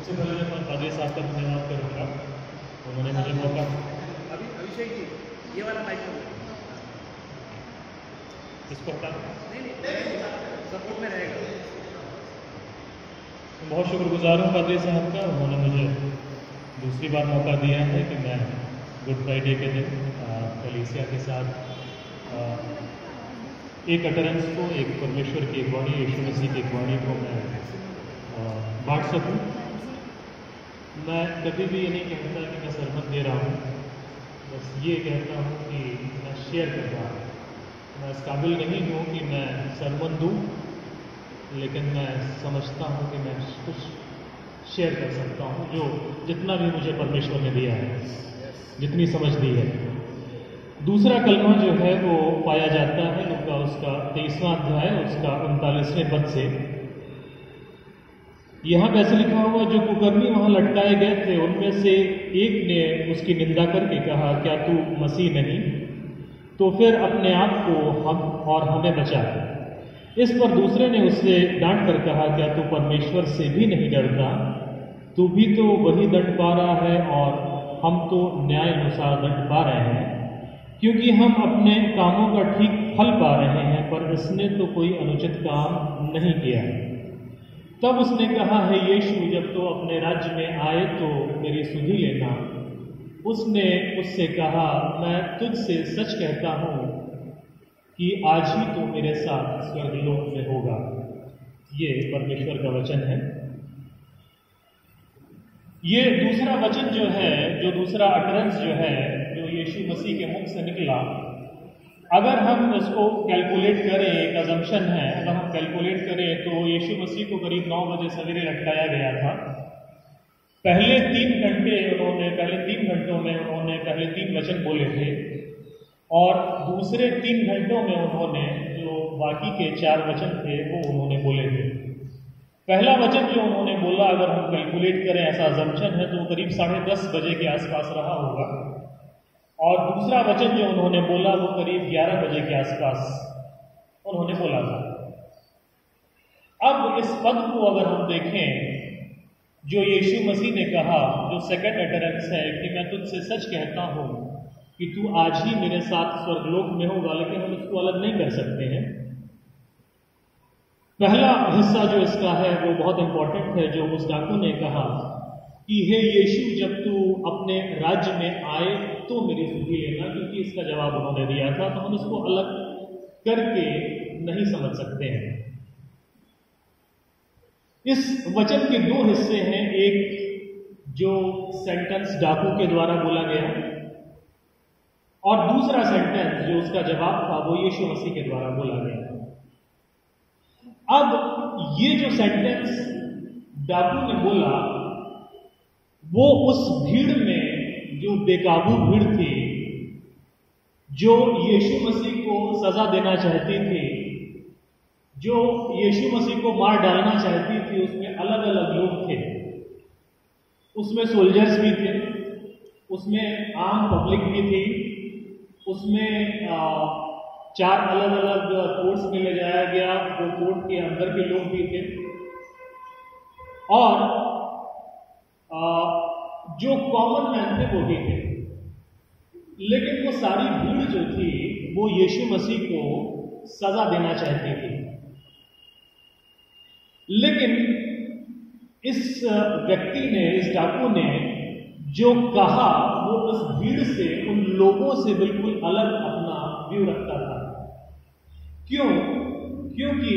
सबसे पहले मैं पादरी साहब का धन्यवाद करूँगा, उन्होंने मुझे मौका। अभिषेक जी, ये वाला माइक इसको हटा नहीं सपोर्ट में रहेगा। बहुत शुक्रगुजार हूँ पादरी साहब का, उन्होंने मुझे दूसरी बार मौका दिया है कि मैं गुड फ्राइडे के दिन कलीसिया के साथ एक अटरेंस को, एक परमेश्वर की एक वाणी, यीशु मसीह की एक वाणी को मैं बांट सकूं। मैं कभी भी ये नहीं कहता कि मैं सरमन दे रहा हूँ, बस ये कहता हूँ कि मैं शेयर कर रहा हूँ। मैं इस काबिल नहीं हूँ कि मैं सरमन दूँ, लेकिन मैं समझता हूँ कि मैं कुछ शेयर कर सकता हूँ, जो जितना भी मुझे परमेश्वर ने दिया है, जितनी समझ दी है। दूसरा कलमा जो है वो पाया जाता है लूका उसका 23वां अध्याय उसका 39वें पद से। यहाँ कैसे लिखा हुआ, जो कुकर्मी वहां लटकाए गए थे उनमें से एक ने उसकी निंदा करके कहा, क्या तू मसीह नहीं? तो फिर अपने आप को हम और हमें बचा। इस पर दूसरे ने उससे डांट कर कहा, क्या तू परमेश्वर से भी नहीं डरता? तू भी तो वही दंड पा रहा है और हम तो न्याय अनुसार दंड पा रहे हैं, क्योंकि हम अपने कामों का ठीक फल पा रहे हैं, पर इसने तो कोई अनुचित काम नहीं किया। तब उसने कहा, है यीशु, जब तो अपने राज्य में आए तो मेरी सुधि लेना। उसने उससे कहा, मैं तुझसे सच कहता हूँ कि आज ही तो मेरे साथ स्वर्गलोक में होगा। ये परमेश्वर का वचन है। ये दूसरा वचन जो है, जो दूसरा अटरेंस जो है, जो यीशु मसीह के मुख से निकला, अगर हम उसको कैलकुलेट करें, एक अजम्पशन है, अगर हम कैलकुलेट करें तो यीशु मसीह को करीब 9 बजे सवेरे लटकाया गया था। पहले 3 घंटों में उन्होंने पहले 3 वचन बोले थे, और दूसरे 3 घंटों में उन्होंने जो बाकी के 4 वचन थे वो उन्होंने बोले थे। पहला वचन जो उन्होंने बोला, अगर हम कैलकुलेट करें, ऐसा अजम्पशन है, तो करीब 10:30 बजे के आसपास रहा होगा, और दूसरा वचन जो उन्होंने बोला वो करीब 11 बजे के आसपास उन्होंने बोला था। अब इस पद को अगर हम देखें, जो यीशु मसीह ने कहा, जो सेकंड अटरेंस है कि मैं तुझसे सच कहता हूं कि तू आज ही मेरे साथ स्वर्गलोक में होगा, लेकिन हम इसको अलग नहीं कर सकते हैं। पहला हिस्सा जो इसका है वो बहुत इंपॉर्टेंट है, जो उस डाकू ने कहा कि हे यीशु, जब तू अपने राज्य में आए तो मेरी सुधि लेना, क्योंकि इसका जवाब उन्होंने दिया था, तो हम इसको अलग करके नहीं समझ सकते हैं। इस वचन के 2 हिस्से हैं, एक जो सेंटेंस डाकू के द्वारा बोला गया, और दूसरा सेंटेंस जो उसका जवाब था वो यीशु मसीह के द्वारा बोला गया। अब ये जो सेंटेंस डाकू ने बोला, वो उस भीड़ में, जो बेकाबू भीड़ थी, जो यीशु मसीह को सजा देना चाहती थी, जो यीशु मसीह को मार डालना चाहती थी, उसमें अलग अलग लोग थे। उसमें सोल्जर्स भी थे, उसमें आम पब्लिक भी थी, उसमें 4 अलग अलग कोर्ट्स में ले जाया गया, वो कोर्ट के अंदर के लोग भी थे, और जो कॉमन मैन थे वो भी थे। लेकिन वो सारी भीड़ जो थी वो यीशु मसीह को सजा देना चाहती थी। लेकिन इस व्यक्ति ने, इस डाकू ने जो कहा, वो उस भीड़ से, उन लोगों से बिल्कुल अलग अपना व्यू रखता था। क्यों? क्योंकि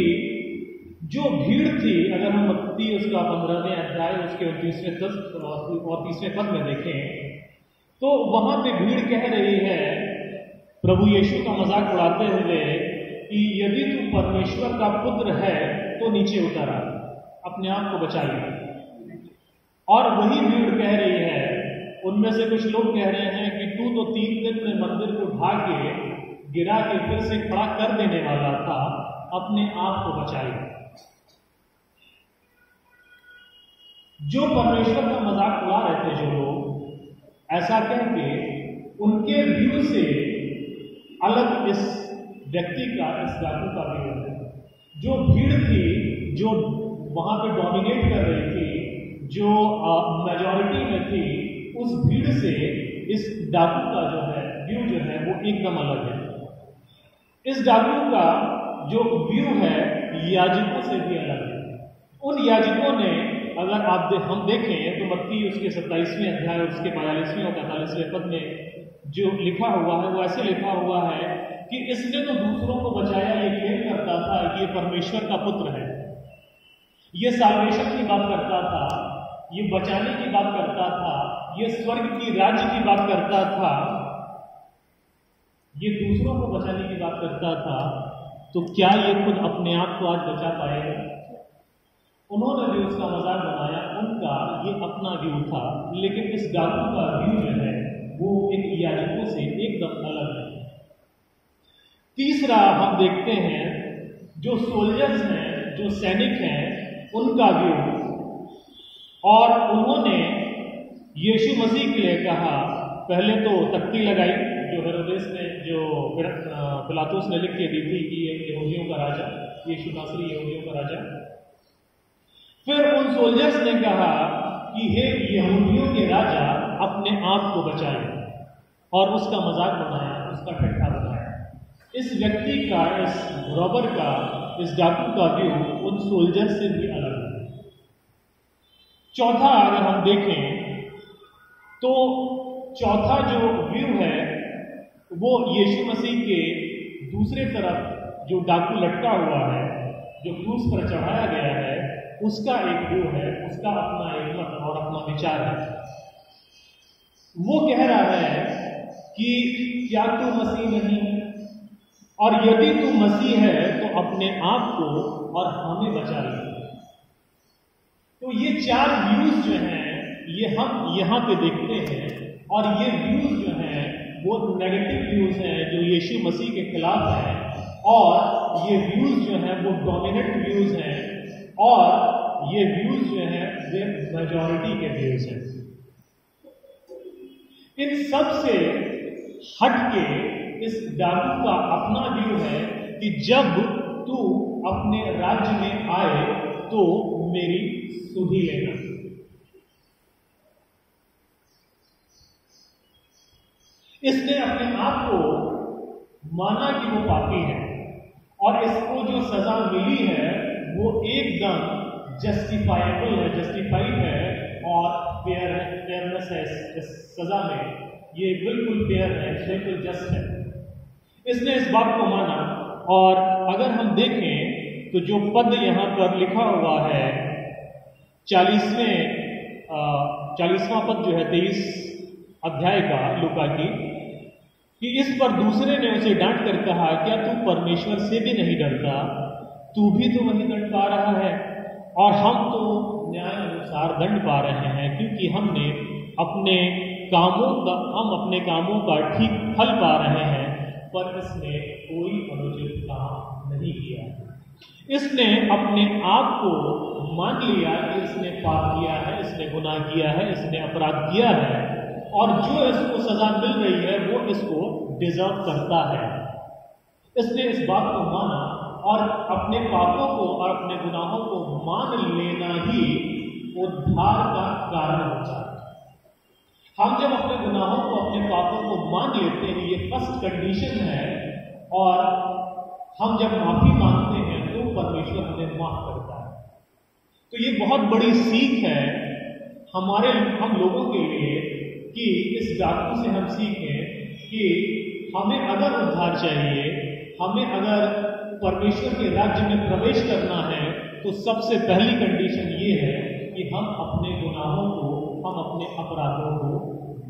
जो भीड़ थी, अगर हम मत्ती उसका 15वें अध्याय उसके 29वें पद में देखें, तो वहां पे भीड़ कह रही है प्रभु यीशु का मजाक उड़ाते हुए कि यदि तू परमेश्वर का पुत्र है तो नीचे उतर आ, अपने आप को बचा ले। और वही भीड़ कह रही है, उनमें से कुछ लोग कह रहे हैं कि तू तो 3 दिन में मंदिर को ढा के, गिरा के फिर से खड़ा कर देने वाला था, अपने आप को बचा ले। जो परमेश्वर का मजाक उड़ा रहे थे जो लोग, ऐसा कह के उनके व्यू से अलग इस व्यक्ति का, इस डाकू का व्यू है। जो भीड़ थी, जो वहां पे डोमिनेट कर रही थी, जो मेजॉरिटी में थी, उस भीड़ से इस डाकू का जो है व्यू जो है वो एकदम अलग है। इस डाकू का जो व्यू है याजकों से भी अलग है। उन याजकों ने, अगर हम देखें तो मत्ती उसके 27वें अध्याय उसके 42वें और 45वें पद में जो लिखा हुआ है वो ऐसे लिखा हुआ है कि इसने तो दूसरों को बचाया, ये क्लेम करता था ये परमेश्वर का पुत्र है, ये साल्वेशन की बात करता था, ये बचाने की बात करता था, ये स्वर्ग की राज्य की बात करता था, ये दूसरों को बचाने की बात करता था, तो क्या ये खुद अपने आप को आज बचा पाएगा? उन्होंने भी उसका मजाक बनाया, उनका ये अपना व्यू था, लेकिन इस डाकू का व्यू जो है वो इन याजकों से एकदम अलग है। तीसरा हम देखते हैं जो सोल्जर्स हैं, जो सैनिक हैं, उनका व्यू, और उन्होंने यीशु मसीह के लिए कहा, पहले तो तख्ती लगाई जो हेरोदेस ने, जो पिलातुस ने लिख के दी थी कि ये यहूदियों का राजा, यीशु नासरी यहूदियों का राजा। फिर उन सोल्जर्स ने कहा कि हे यहूदियों के राजा, अपने आप को बचाए, और उसका मजाक बनाया, उसका ठट्ठा बनाया। इस व्यक्ति का, इस रॉबर का, इस डाकू का व्यू उन सोल्जर से भी अलग है। चौथा अगर हम देखें तो चौथा जो व्यू है वो यीशु मसीह के दूसरे तरफ जो डाकू लटका हुआ है, जो क्रूस पर चढ़ाया गया है, उसका एक व्यू है, उसका अपना एक मत और अपना विचार है। वो कह रहा है कि क्या तू मसीह नहीं है, और यदि तू मसीह है तो अपने आप को और हमें बचा ले। तो ये चार व्यूज जो हैं ये हम यहां पे देखते हैं, और ये व्यूज जो हैं वो नेगेटिव व्यूज हैं जो यीशु मसीह के खिलाफ हैं, और ये व्यूज जो हैं वो डोमिनेंट व्यूज हैं, और ये व्यूज जो हैं वे मेजॉरिटी के व्यूज हैं। इन सब से हटके इस डाकू का अपना व्यू है कि जब तू अपने राज्य में आए तो मेरी सुधि लेना। इसने अपने आप को माना कि वो पापी है, और इसको जो सजा मिली है वो एकदम जस्टिफाइबल है, जस्टिफाइड है, और फेयरनेस है इस सजा में, ये बिल्कुल फेयर है, बिल्कुल जस्ट है। इसने इस बात को माना। और अगर हम देखें तो जो पद यहां पर लिखा हुआ है 40वां पद जो है 23 अध्याय का लूका की, कि इस पर दूसरे ने उसे डांट कर कहा, क्या तू परमेश्वर से भी नहीं डरता? तू भी तो वही दंड पा रहा है, और हम तो न्याय अनुसार दंड पा रहे हैं, क्योंकि हम अपने कामों का ठीक फल पा रहे हैं, पर इसने कोई अनुचित काम नहीं किया। इसने अपने आप को मान लिया कि इसने पाप किया है, इसने गुनाह किया है, इसने अपराध किया है, और जो इसको सजा मिल रही है वो इसको डिजर्व करता है। इसने इस बात को माना, और अपने पापों को और अपने गुनाहों को मान लेना ही उद्धार का कारण होता है। हम जब अपने गुनाहों को, अपने पापों को मान लेते हैं, ये फर्स्ट कंडीशन है, और हम जब माफी मांगते हैं तो परमेश्वर हमें माफ करता है। तो ये बहुत बड़ी सीख है हम लोगों के लिए, कि इस डाकू से हम सीखें कि हमें अगर उद्धार चाहिए, हमें अगर परमेश्वर के राज्य में प्रवेश करना है, तो सबसे पहली कंडीशन ये है कि हम अपने गुनाहों को, हम अपने अपराधों को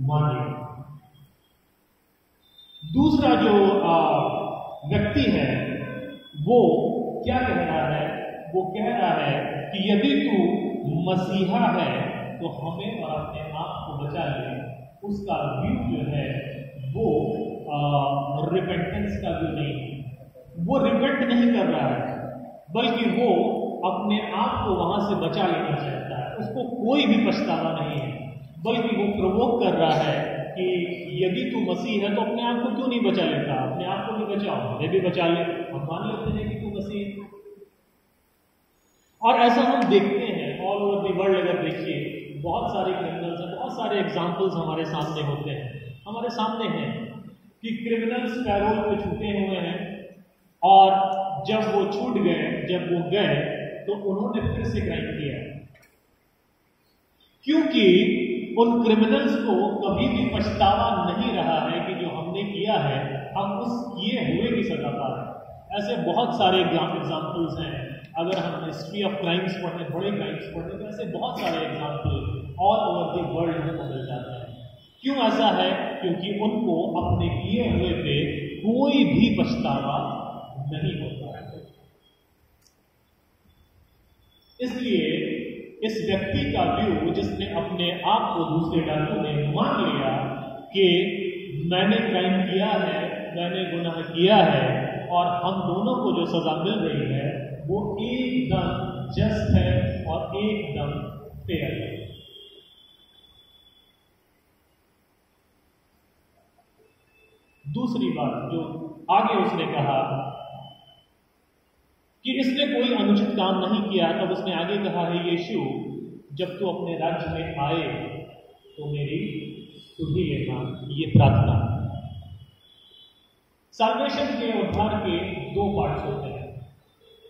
मानें। दूसरा जो व्यक्ति है वो क्या कह रहा है? वो कह रहा है कि यदि तू मसीहा है तो हमें और अपने आप को बचा ले। उसका व्यू जो है वो रिपेंटेंस का व्यू नहीं है, वो रिपेंट नहीं कर रहा है, बल्कि वो अपने आप को वहां से बचा लेना चाहता है। उसको कोई भी पछतावा नहीं है, बल्कि वो प्रवोक कर रहा है कि यदि तू मसीह है तो अपने आप को क्यों नहीं बचा लेता? अपने आप को भी बचाओ, मुझे भी बचा ले। हम मान लेते हैं कि तू मसीह है। और ऐसा हम देखते हैं ऑल ओवर दी वर्ल्ड अगर देखिए, बहुत सारे क्रिमिनल्स हैं, बहुत सारे एग्जाम्पल्स हमारे सामने होते हैं, हमारे सामने हैं कि क्रिमिनल्स पैरोल पे छूटे हुए हैं और जब वो छूट गए, जब वो गए तो उन्होंने फिर से क्राइम किया, क्योंकि उन क्रिमिनल्स को कभी भी पछतावा नहीं रहा है कि जो हमने किया है हम उस किए हुए की सजा पा रहे हैं। ऐसे बहुत सारे एग्जाम्पल्स हैं। अगर हम हिस्ट्री ऑफ क्राइम्स पढ़ें, बड़े क्राइम्स पढ़ें, तो ऐसे बहुत सारे example all over the world हमको मिल जाते हैं। क्यों ऐसा है? क्योंकि उनको अपने किए हुए पे कोई भी पछतावा नहीं होता है। इसलिए इस व्यक्ति का व्यू, जिसने अपने आप को दूसरे डाकू ने मान लिया कि मैंने क्राइम किया है, मैंने गुनाह किया है और हम दोनों को जो सजा मिल रही है वो एकदम जस्ट है और एकदम फेयर है। दूसरी बात जो आगे उसने कहा कि इसने कोई अनुचित काम नहीं किया, तब उसने आगे कहा है, यीशु जब तू अपने राज्य में आए तो मेरी सुधि लेना। ये प्रार्थना। साल्वेशन के उद्धार के दो पार्ट्स होते हैं।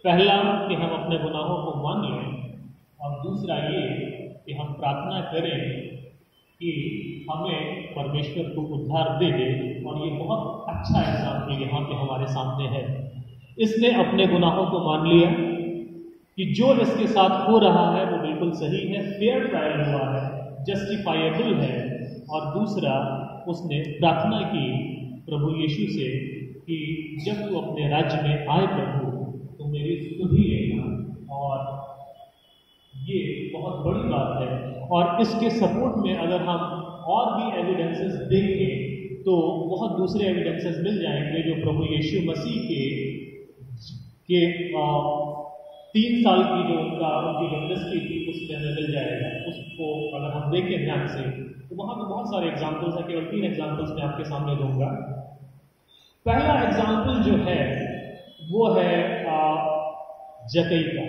पहला कि हम अपने गुनाहों को मान लें और दूसरा ये कि हम प्रार्थना करें कि हमें परमेश्वर को उद्धार दे दे। और ये बहुत अच्छा एग्जाम्पल यहाँ पे हमारे सामने है। इसने अपने गुनाहों को मान लिया कि जो इसके साथ हो रहा है वो बिल्कुल सही है, फेयर ट्रायल हुआ है, जस्टिफाइबल है। और दूसरा, उसने प्रार्थना की प्रभु यीशु से कि जब तू अपने राज्य में आए प्रभु तो मेरी सुधि लेना। और ये बहुत बड़ी बात है। और इसके सपोर्ट में अगर हम और भी एविडेंसेस देखें तो बहुत दूसरे एविडेंसेस मिल जाएंगे जो प्रभु यीशु मसीह के 3 साल की जो उनकी मिनिस्ट्री थी उसमें हमें मिल जाएगा। उसको अगर हम देखें ध्यान से तो वहाँ पे बहुत सारे एग्जाम्पल्स हैं। केवल 3 एग्जाम्पल्स मैं आपके सामने दूंगा। पहला एग्जाम्पल जो है वो है जक्कई का,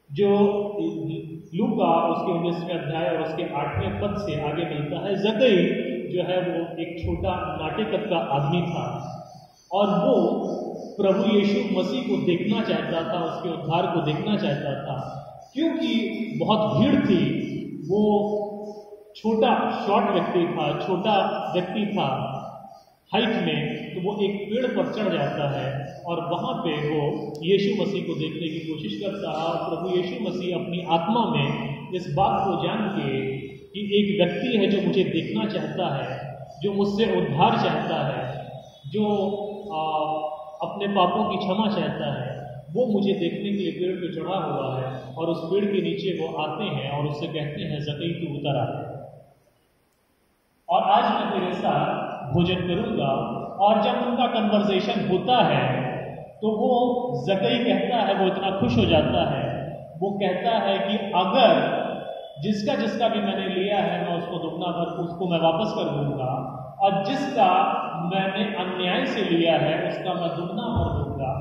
जो लूका उसके 19वें अध्याय और उसके 8वें पद से आगे मिलता है। जक्कई जो है वो एक छोटा नाटेकत का आदमी था और वो प्रभु यीशु मसीह को देखना चाहता था, उसके उद्धार को देखना चाहता था। क्योंकि बहुत भीड़ थी, वो छोटा शॉर्ट व्यक्ति था, छोटा व्यक्ति था हाइट में, तो वो एक पेड़ पर चढ़ जाता है और वहाँ पे वो यीशु मसीह को देखने की कोशिश करता है। और प्रभु यीशु मसीह अपनी आत्मा में इस बात को जान के कि एक व्यक्ति है जो मुझे देखना चाहता है, जो मुझसे उद्धार चाहता है, जो अपने पापों की क्षमा चाहता है, वो मुझे देखने के लिए पेड़ पे चढ़ा हुआ है। और उस पेड़ के नीचे वो आते हैं और उससे कहते हैं, जक्कई तू उतर आ और आज मैं तेरे साथ भोजन करूंगा। और जब उनका कन्वर्सेशन होता है तो वो जक्कई कहता है, वो इतना खुश हो जाता है, वो कहता है कि अगर जिसका जिसका भी मैंने लिया है मैं उसको दुगना भर उसको मैं वापस कर दूंगा, और जिसका मैंने अन्याय से लिया है उसका मैं दुगना भर दूंगा।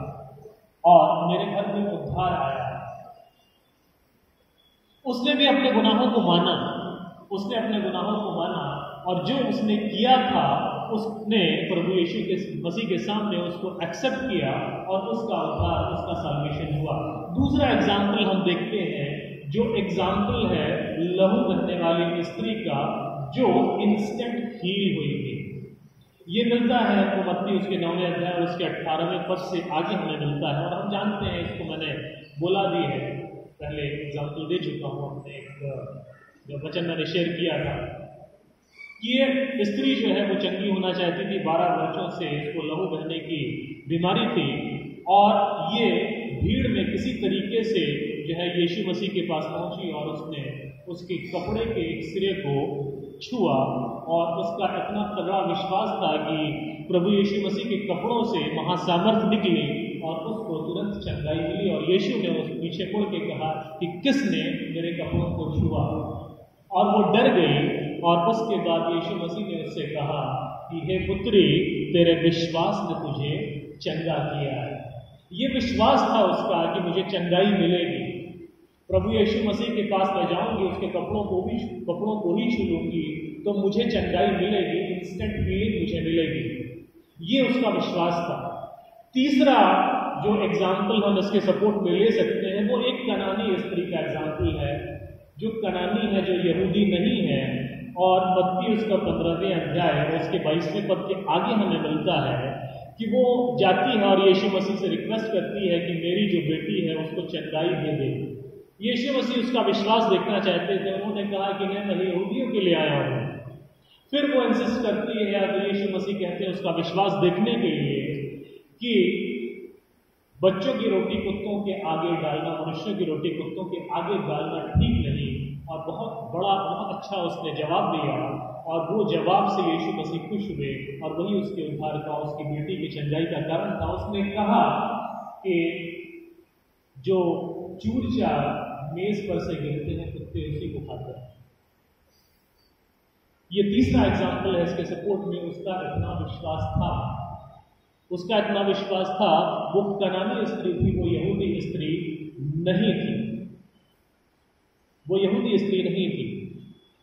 और मेरे घर में उद्धार आया। उसने भी अपने गुनाहों को माना, उसने अपने गुनाहों को माना और जो उसने किया था उसने प्रभु यीशु के मसीह के सामने उसको एक्सेप्ट किया और उसका उद्धार, उसका साल्वेशन हुआ। दूसरा एग्जाम्पल हम देखते हैं, जो एग्जाम्पल है लहू बहने वाली स्त्री का, जो इंस्टेंट हील हुई थी। ये मिलता है हमको मत्ती उसके 9वें अध्याय उसके 18वें पद से आगे हमें मिलता है। और हम जानते हैं, इसको मैंने बोला भी है, पहले एग्जाम्पल दे चुका हूँ अपने जो वचन मैंने शेयर किया था कि ये स्त्री जो है वो चंगी होना चाहती थी। 12 वर्षों से इसको लहू बहने की बीमारी थी और ये भीड़ में किसी तरीके से जो है यीशु मसीह के पास पहुंची और उसने उसके कपड़े के एक सिरे को छुआ और उसका इतना तगड़ा विश्वास था कि प्रभु यीशु मसीह के कपड़ों से महासामर्थ निकली और उसको तुरंत चंगाई मिली। और यीशु ने उस पीछे मुड़ के कहा कि किसने मेरे कपड़ों को छुआ, और वो डर गई। और उसके बाद यीशु मसीह ने उससे कहा कि हे पुत्री, तेरे विश्वास ने तुझे चंगा किया है। ये विश्वास था उसका कि मुझे चंगाई मिलेगी। प्रभु यीशु मसीह के पास मैं जाऊंगी, उसके कपड़ों को ही छू लूंगी तो मुझे चंगाई मिलेगी, इंस्टेंट हीलिंग मुझे मिलेगी। ये उसका विश्वास था। तीसरा जो एग्जाम्पल हम इसके सपोर्ट में ले सकते हैं वो एक कनानी स्त्री का एग्जाम्पल है, जो कनानी है, जो यहूदी नहीं है। और मत्ती उसका 15वें अध्याय और उसके 22वें पद के आगे हमें मिलता है कि वो जाती है और यीशु मसीह से रिक्वेस्ट करती है कि मेरी जो बेटी है उसको चंगाई दे दे। यीशु मसीह उसका विश्वास देखना चाहते थे। उन्होंने कहा कि मैं यहूदियों के लिए आया हूँ। फिर वो इंसिस्ट करती है, तो यीशु मसीह कहते हैं उसका विश्वास देखने के लिए कि बच्चों की रोटी कुत्तों के आगे डालना, मनुष्यों की रोटी कुत्तों के आगे डालना ठीक नहीं। और बहुत अच्छा उसने जवाब दिया और वो जवाब से यीशु मसीह खुश हुए और वही उसके उद्धार का, उसकी बेटी की चंगाई का कारण था। उसने कहा कि जो चूर चार मेज पर से गिरते हैं कुत्ते उसी को खाते हैं। ये तीसरा एग्जाम्पल है इसके सपोर्ट में। उसका इतना विश्वास था। वो कनानी स्त्री थी, वो यहूदी स्त्री नहीं थी।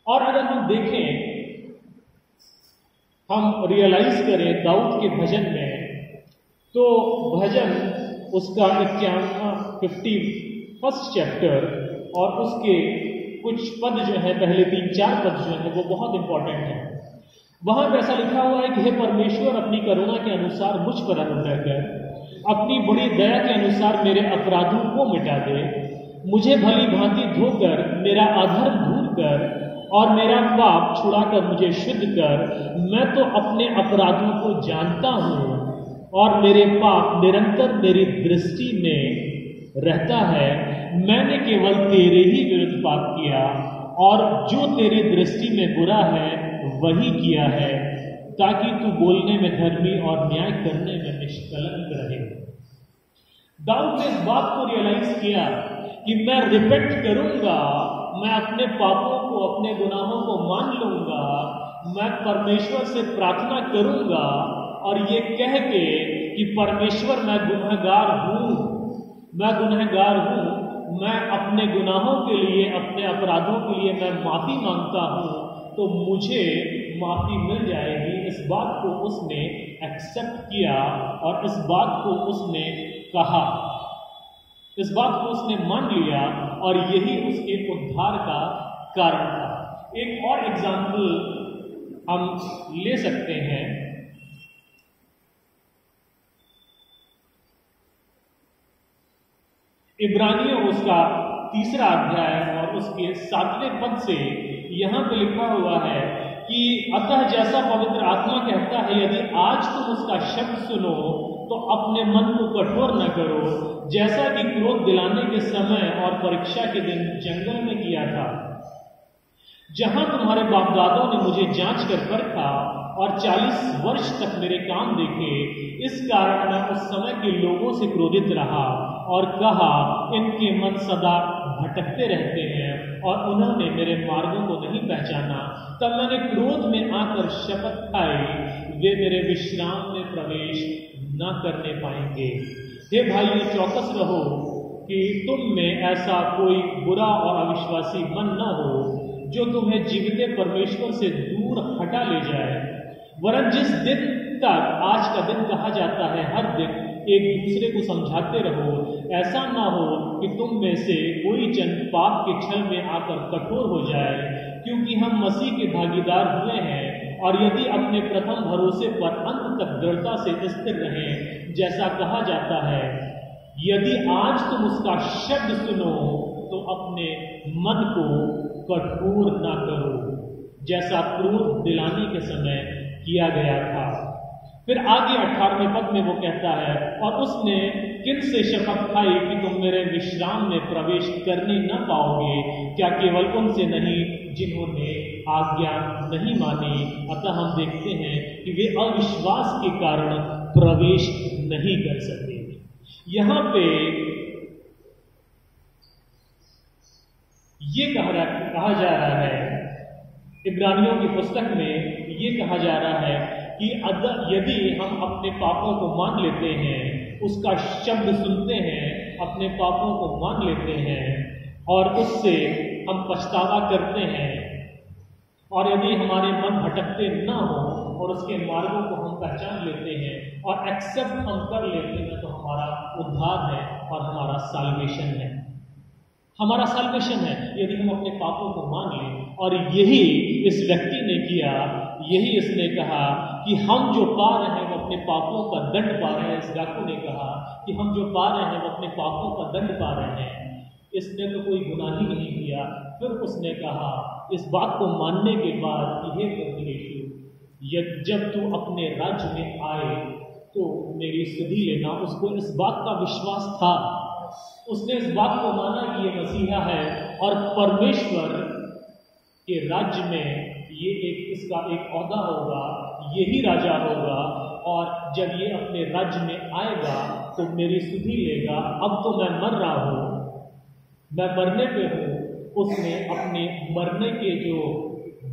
और अगर हम देखें, हम रियलाइज करें दाऊद के भजन में, तो भजन उसका 51st चैप्टर और उसके कुछ पद जो है, पहले 3-4 पद जो है वो बहुत इंपॉर्टेंट है। वहां पर ऐसा लिखा हुआ है कि हे परमेश्वर, अपनी करुणा के अनुसार मुझ पर अनुग्रह कर, अपनी बड़ी दया के अनुसार मेरे अपराधों को मिटा दे। मुझे भली भांति धोकर मेरा अधर्म दूर कर और मेरा पाप छुड़ाकर मुझे शुद्ध कर। मैं तो अपने अपराधों को जानता हूँ और मेरे पाप निरंतर मेरी दृष्टि में रहता है। मैंने केवल तेरे ही विरुद्ध पाप किया और जो तेरी दृष्टि में बुरा है वही किया है, ताकि तू बोलने में धर्मी और न्याय करने में निष्कलंक रहे। दाऊद ने इस बात को रियलाइज किया कि मैं रिपेंट करूंगा, मैं अपने पापों को, अपने गुनाहों को मान लूंगा, मैं परमेश्वर से प्रार्थना करूंगा और ये कह के कि परमेश्वर मैं गुनहगार हूं, मैं अपने गुनाहों के लिए, अपने अपराधों के लिए मैं माफी मांगता हूं, तो मुझे माफी मिल जाएगी। इस बात को उसने एक्सेप्ट किया और इस बात को उसने कहा, इस बात को उसने मान लिया और यही उसके उद्धार का कारण था। एक और एग्जाम्पल हम ले सकते हैं। इब्रानियों उसका 3रा अध्याय और उसके 7वें पद से यहां पे लिखा हुआ है कि अतः जैसा पवित्र आत्मा कहता है, यदि आज तुम उसका शब्द सुनो तो अपने मन को कठोर न करो, जैसा कि क्रोध दिलाने के समय और परीक्षा के दिन जंगल में किया था, जहां तुम्हारे बाप दादों ने मुझे जांच कर परखा और 40 वर्ष तक मेरे काम देखे। इस कारण मैं उस समय के लोगों से क्रोधित रहा और कहा, इनके मन सदा भटकते रहते हैं और उन्होंने मेरे मार्गों को नहीं पहचाना। तब मैंने क्रोध में आकर शपथ खाई, वे मेरे विश्राम में प्रवेश न करने पाएंगे। हे भाइयों, चौकस रहो कि तुम में ऐसा कोई बुरा और अविश्वासी मन न हो जो तुम्हें जीविते परमेश्वर से दूर हटा ले जाए। वरन जिस दिन तक आज का दिन कहा जाता है, हर दिन एक दूसरे को समझाते रहो, ऐसा ना हो कि तुम में से कोई जन पाप के छल में आकर कठोर हो जाए, क्योंकि हम मसीह के भागीदार हुए हैं। और यदि अपने प्रथम भरोसे पर अंत तक दृढ़ता से स्थिर रहें, जैसा कहा जाता है, यदि आज तुम उसका शब्द सुनो तो अपने मन को कठोर ना करो, जैसा क्रोध दिलाने के समय किया गया था। फिर आगे 18वें पद में वो कहता है, और उसने किन से शपथ खाई कि तुम मेरे विश्राम में प्रवेश करने न पाओगे, क्या केवल उनसे नहीं जिन्होंने आज्ञा नहीं मानी। अतः हम देखते हैं कि वे अविश्वास के कारण प्रवेश नहीं कर सके। यहां पे ये कहा जा रहा है, इब्रानियों की पुस्तक में ये कहा जा रहा है कि यदि हम अपने पापों को मान लेते हैं, उसका शब्द सुनते हैं, अपने पापों को मान लेते हैं, और उससे हम पछतावा करते हैं, और यदि हमारे मन भटकते ना हो और उसके मार्गों को हम पहचान लेते हैं और एक्सेप्ट हम कर लेते हैं, तो हमारा उद्धार है और हमारा साल्वेशन है। हमारा साल्वेशन है यदि हम अपने पापों को मान लें। और यही इस व्यक्ति ने किया, यही इसने कहा कि हम जो पा रहे हैं वो अपने पापों का दंड पा रहे हैं। इस डाकू ने कहा कि हम जो पा रहे हैं वो अपने पापों का दंड पा रहे हैं, इसने तो कोई गुनाह ही नहीं किया। फिर उसने कहा इस बात को मानने के बाद कि हे प्रभु यीशु, जब तू अपने राज्य में आए तो मेरी सुधि लेना। उसको इस बात का विश्वास था, उसने इस बात को माना कि ये मसीहा है और परमेश्वर के राज्य में ये इसका एक ओहदा होगा, यही राजा होगा, और जब ये अपने राज्य में आएगा तो मेरी सुधि लेगा। अब तो मैं मर रहा हूँ, मैं मरने पे हूँ। उसने अपने मरने के जो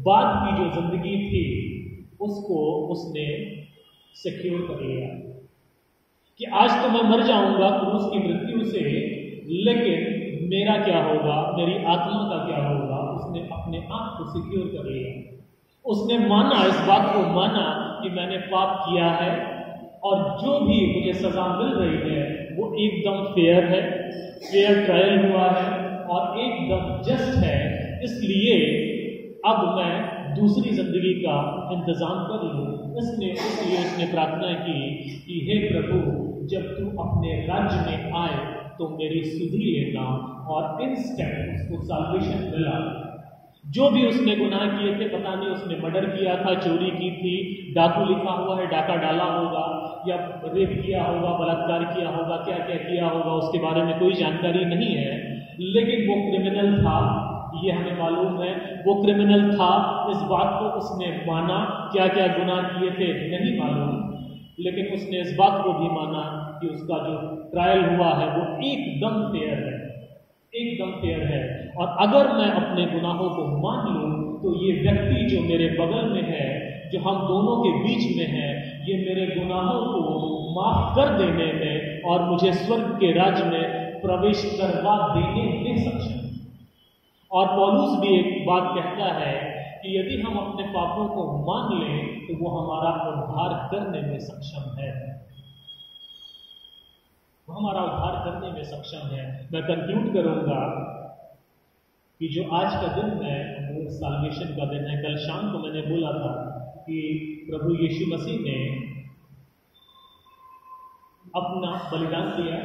बाद की जो जिंदगी थी उसको उसने सिक्योर कर लिया कि आज तो मैं मर जाऊंगा क्रूस की मृत्यु से, लेकिन मेरा क्या होगा, मेरी आत्मा का क्या होगा। उसने अपने आप को सिक्योर कर लिया। उसने माना, इस बात को माना कि मैंने पाप किया है और जो भी मुझे सजा मिल रही है वो एकदम फेयर है, फेयर ट्रायल हुआ है और एकदम जस्ट है। इसलिए अब मैं दूसरी जिंदगी का इंतजाम कर लूँ। इसलिए उसने प्रार्थना की कि हे प्रभु, जब तू अपने राज्य में आए तो मेरी सुधि लेना, और इंस्टेंट उसको साल्वेशन मिला। जो भी उसने गुनाह किए थे, पता नहीं उसने मर्डर किया था, चोरी की थी, डाकू लिखा हुआ है, डाका डाला होगा, या रेप किया होगा, बलात्कार किया होगा, क्या क्या किया होगा उसके बारे में कोई जानकारी नहीं है, लेकिन वो क्रिमिनल था, ये हमें मालूम है। वो क्रिमिनल था, इस बात को उसने माना। क्या क्या गुनाह किए थे नहीं मालूम, लेकिन उसने इस बात को भी माना कि उसका जो ट्रायल हुआ है वो एकदम फेयर है, एकदम फेयर है। और अगर मैं अपने गुनाहों को मान लूँ तो ये व्यक्ति जो मेरे बगल में है, जो हम दोनों के बीच में है, ये मेरे गुनाहों को माफ कर देने में और मुझे स्वर्ग के राज्य में प्रवेश करवा देने में सक्षम। और पौलुस भी एक बात कहता है कि यदि हम अपने पापों को मान लें तो वो हमारा उद्धार करने में सक्षम है, वो हमारा उद्धार करने में सक्षम है। मैं कंक्लूड करूंगा कि जो आज का दिन है वो साल्वेशन का दिन है। कल शाम को मैंने बोला था कि प्रभु यीशु मसीह ने अपना बलिदान दिया,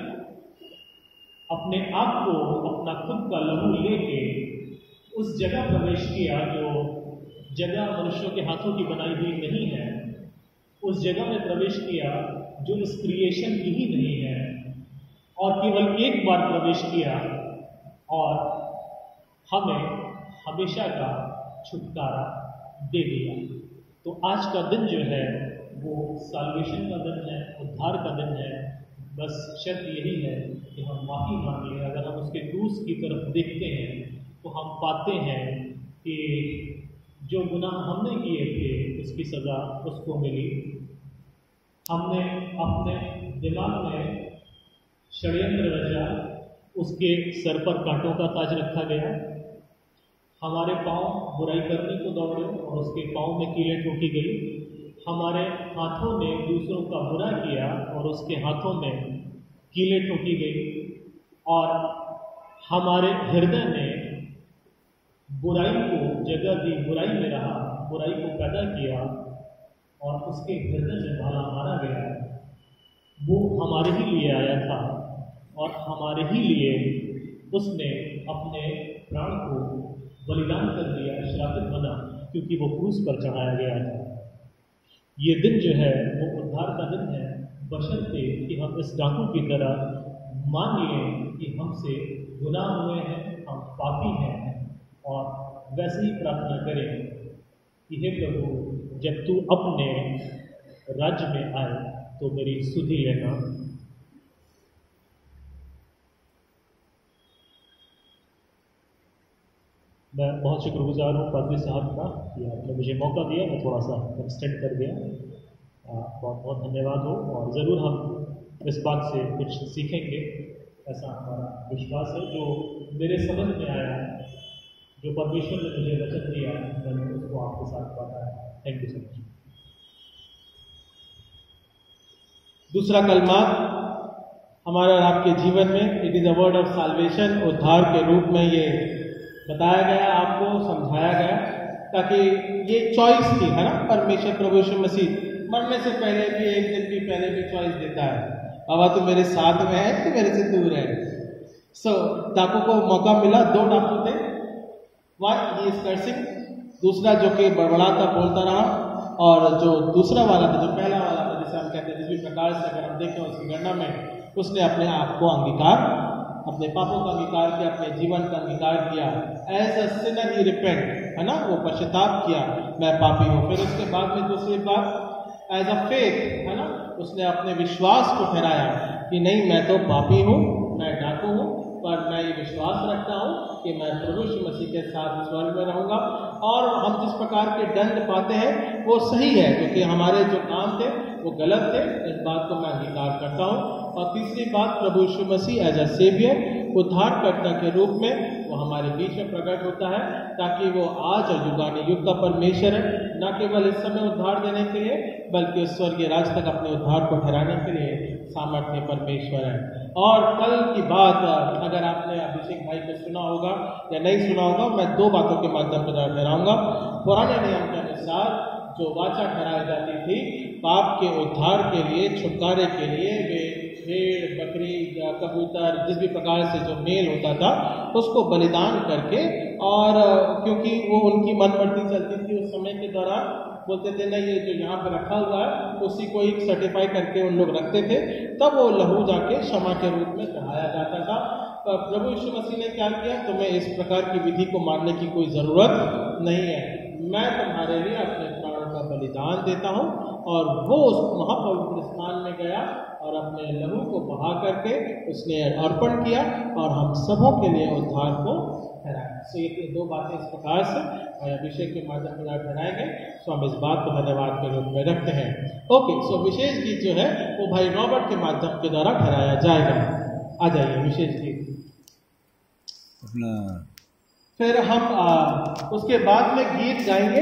अपने आप को, अपना खुद का लहू लेके उस जगह प्रवेश किया जो जगह मनुष्यों के हाथों की बनाई हुई नहीं है, उस जगह में प्रवेश किया जो इस क्रिएशन की ही नहीं है, और केवल एक बार प्रवेश किया और हमें हमेशा का छुटकारा दे दिया। तो आज का दिन जो है वो साल्वेशन का दिन है, उद्धार का दिन है। बस शर्त यही है कि हम माफी मांग लें। अगर हम उसके क्रूस की तरफ देखते हैं तो हम पाते हैं कि जो गुनाह हमने किए थे उसकी सज़ा उसको मिली। हमने अपने दिमाग में षड्यंत्र रचा, उसके सर पर कांटों का ताज रखा गया। हमारे पांव बुराई करने को दौड़े और उसके पांव में कीलें ठोकी गई। हमारे हाथों ने दूसरों का बुरा किया और उसके हाथों में कीलें ठोकी गई। और हमारे हृदय ने बुराई को जगह दी, बुराई में रहा, बुराई को पैदा किया और उसके हृदय में भाला मारा गया। वो हमारे ही लिए आया था और हमारे ही लिए उसने अपने प्राण को बलिदान कर दिया, श्रापित बना, क्योंकि वो क्रूस पर चढ़ाया गया था। ये दिन जो है वो उद्धार का दिन है, बशर्ते कि हम इस डाकू की तरह मान लें कि हमसे गुनाह हुए हैं, हम पापी हैं, और वैसे ही प्रार्थना करें कि हे प्रभु, जब तू अपने राज्य में आए तो मेरी सुधि लेना। मैं बहुत शुक्रगुजार हूँ पादरी साहब का कि आपने मुझे मौका दिया, मैं थोड़ा सा एक्सटेंड कर दिया। बहुत बहुत धन्यवाद हो। और ज़रूर हम इस बात से कुछ सीखेंगे ऐसा हमारा विश्वास है। जो मेरे समझ में आया, जो परमेश्वर ने मुझे वचन दिया, मैंने उसको आपके साथ बताया। Thank you so much. दूसरा कलमा हमारे और आपके जीवन में, it is a word of solvation, उद्धार के रूप में ये बताया गया, आपको समझाया गया, ताकि ये चॉइस थी, है ना। परमेश्वर प्रभु यीशु मसीह मरने से पहले भी, एक दिन भी पहले भी चॉइस देता है, अब तू मेरे साथ में है कि मेरे से दूर है। सो डाकू को मौका मिला, दो डाकू थे, वन ही इज कर्सिंग, दूसरा जो कि बड़बड़ाता बोलता रहा, और जो दूसरा वाला था, जो पहला वाला था, जिसे हम कहते हैं, जिस भी प्रकार से अगर हम देखें उसकी गणना में, उसने अपने आप को अंगीकार, अपने पापों का अंगीकार किया, अपने जीवन का अंगीकार किया, as a sinner he repent, है ना, वो पश्चाताप किया, मैं पापी हूँ। फिर उसके बाद में दूसरी बात, एज अ फेथ, है ना, उसने अपने विश्वास को ठहराया कि नहीं, मैं तो पापी हूँ, मैं डाकू हूँ, पर मैं ये विश्वास रखता हूँ कि मैं प्रभु यीशु मसीह के साथ स्वर्ग में रहूँगा, और हम जिस प्रकार के दंड पाते हैं वो सही है, क्योंकि हमारे जो काम थे वो गलत थे, इस बात को मैं अंगीकार करता हूँ। और तीसरी बात, प्रभु यीशु मसीह एज अ सेवियर, उद्धारकर्ता के रूप में वो हमारे बीच में प्रकट होता है, ताकि वो आज और युगानुयुग का परमेश्वर है, न केवल इस समय उद्धार देने के लिए, बल्कि उस स्वर्गीय राज तक अपने उद्धार को ठहराने के लिए सामर्थ्य परमेश्वर है। और कल की बात, अगर आपने अभिषेक भाई को सुना होगा या नहीं सुना होगा, मैं दो बातों के माध्यम से ठहराऊंगा। पुराने नियम के अनुसार जो वाचा ठहराई जाती थी पाप के उद्धार के लिए, छुटकारे के लिए, वे भेड़, बकरी या कबूतर, जिस भी प्रकार से जो मेल होता था उसको बलिदान करके, और क्योंकि वो उनकी मनमर्जी चलती थी उस समय के दौरान, बोलते थे नहीं, ये जो यहाँ पर रखा हुआ है उसी को एक सर्टिफाई करके उन लोग रखते थे, तब वो लहू जाके क्षमा के रूप में चढ़ाया जाता था। प्रभु यीशु मसीह ने क्या किया, तुम्हें इस प्रकार की विधि को मानने की कोई ज़रूरत नहीं है, मैं तुम्हारे लिए अपने प्राणों का बलिदान देता हूँ। और वो उस महापवित्र स्थान में गया और अपने लहू को बहा करके उसने अर्पण किया, और हम सबों के लिए उद्धार को ठहराया। सो ये दो बातें इस प्रकार से अभिषेक के माध्यम से ठहराएंगे। सो हम इस बात को धन्यवाद के रूप में रखते हैं। ओके, सो विशेष गीत जो है वो भाई रॉबर्ट के माध्यम के द्वारा ठहराया जाएगा। आ जाइए विशेष गीत। फिर हम उसके बाद में गीत गाएंगे